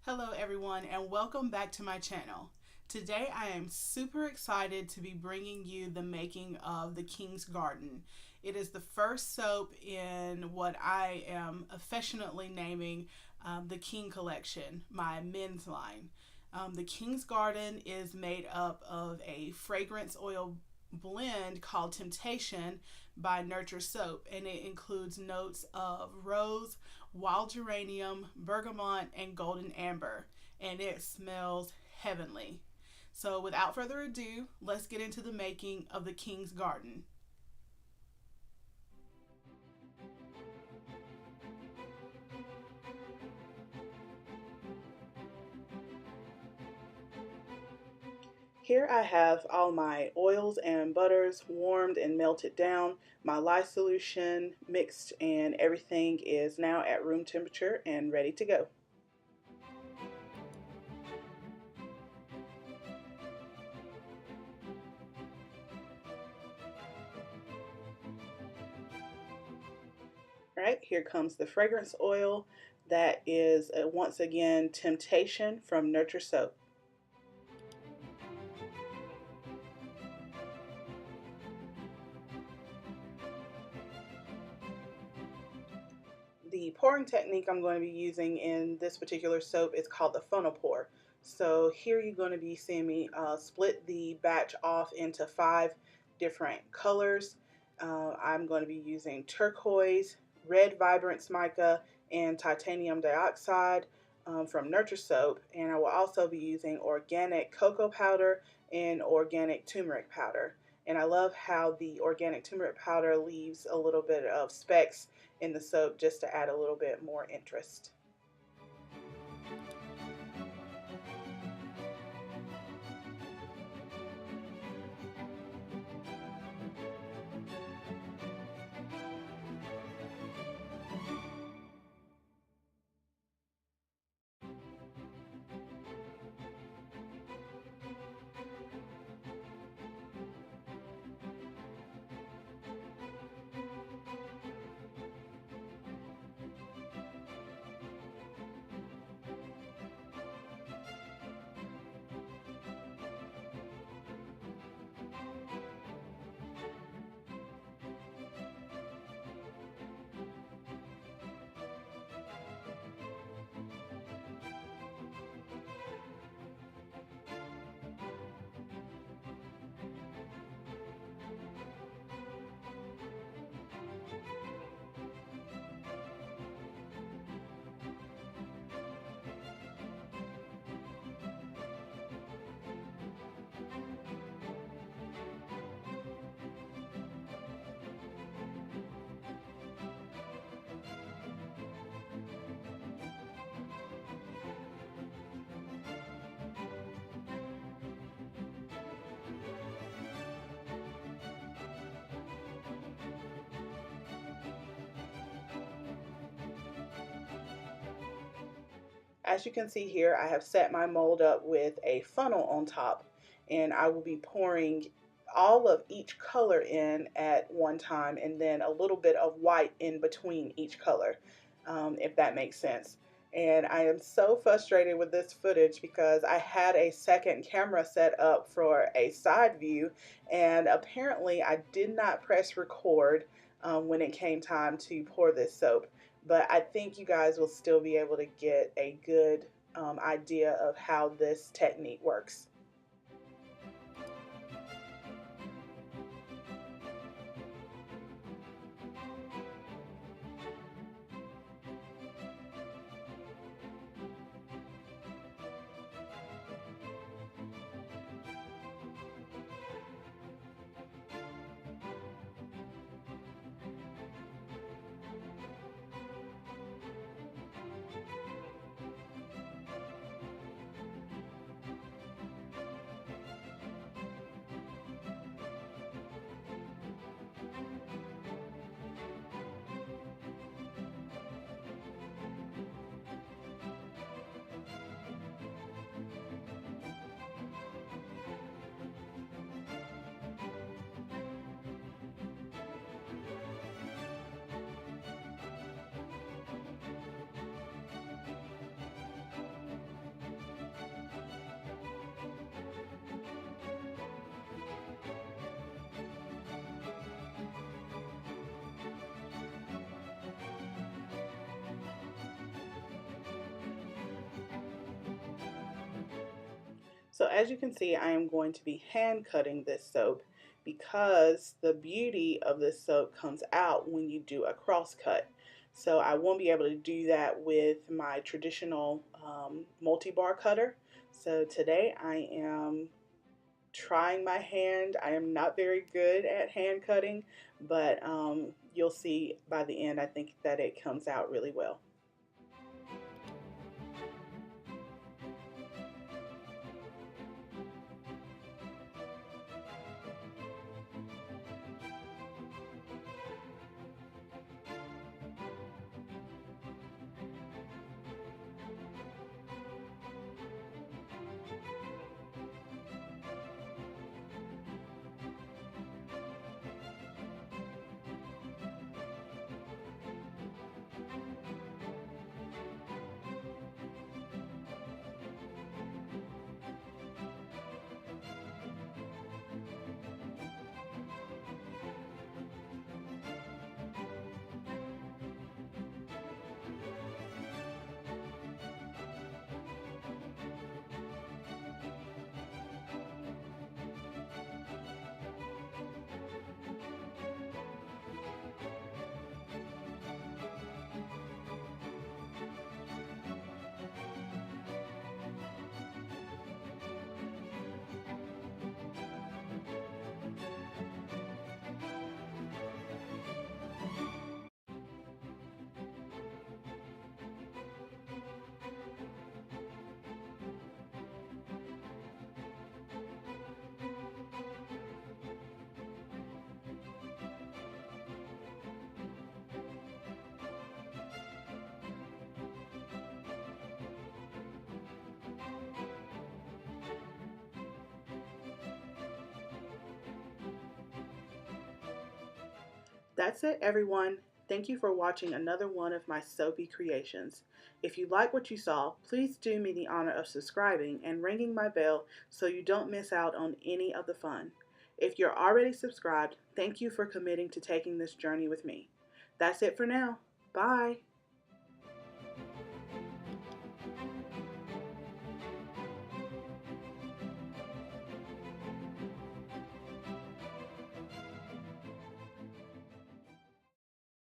Hello everyone and welcome back to my channel. Today I am super excited to be bringing you the making of the King's Garden. It is the first soap in what I am affectionately naming the King Collection, my men's line. The King's Garden is made up of a fragrance oil blend called Temptation by Nurture Soap, and it includes notes of rose, wild geranium, bergamot, and golden amber, and it smells heavenly. So, without further ado, let's get into the making of the King's Garden. Here I have all my oils and butters warmed and melted down. My lye solution mixed and everything is now at room temperature and ready to go. All right, here comes the fragrance oil. That is once again Temptation from Nurture Soap. The pouring technique I'm going to be using in this particular soap is called the funnel pour. So here you're going to be seeing me split the batch off into 5 different colors. I'm going to be using turquoise, red vibrance mica, and titanium dioxide from Nurture Soap. And I will also be using organic cocoa powder and organic turmeric powder. And I love how the organic turmeric powder leaves a little bit of specks in the soap just to add a little bit more interest. As you can see here, I have set my mold up with a funnel on top, and I will be pouring all of each color in at one time and then a little bit of white in between each color, if that makes sense. And I am so frustrated with this footage because I had a second camera set up for a side view, and apparently I did not press record when it came time to pour this soap. But I think you guys will still be able to get a good idea of how this technique works. So as you can see, I am going to be hand cutting this soap because the beauty of this soap comes out when you do a cross cut. So I won't be able to do that with my traditional multi-bar cutter. So today I am trying my hand. I am not very good at hand cutting, but you'll see by the end I think that it comes out really well. That's it, everyone. Thank you for watching another one of my soapy creations. If you like what you saw, please do me the honor of subscribing and ringing my bell so you don't miss out on any of the fun. If you're already subscribed, thank you for committing to taking this journey with me. That's it for now. Bye.